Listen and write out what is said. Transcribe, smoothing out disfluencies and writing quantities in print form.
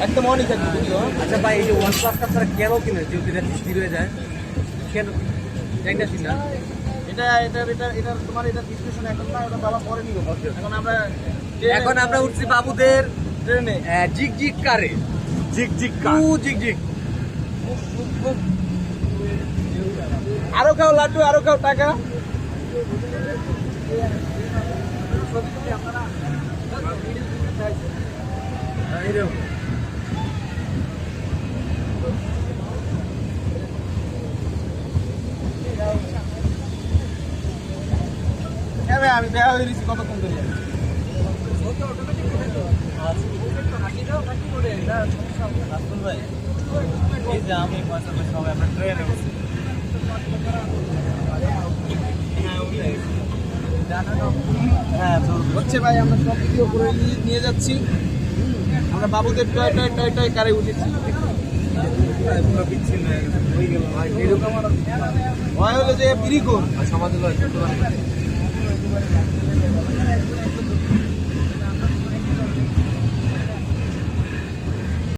একদম অনেক আছে যদিও। আচ্ছা ভাই, এই যে ওয়ান প্লাসটা আপনারা কেন কিনেন যদি এটা স্থির হয়ে যায়? কেন জানতেছি না। এটা তোমার এটা ডিসকাশন এখন না, ওটা বাবা পরে নিব। এখন আমরা উঠছি বাবুদের ট্রেনে। জিগ জিগ কারে, জিগ জিগ কার। জিগ জিগ। আরো খাও লাড্ডু, আরো খাও টাকা। হ্যাঁ ভাই, আমি দেওয়া হয়ে গেছি কতক্ষণ ধরে। হচ্ছে ভাই, আমরা সব ভিডিও করে নিয়ে যাচ্ছি। আমরা বাবুদের টয় টয় টয় টয় কারে উঠেছি। ভয় হলো যে বিরিকোর সমাজে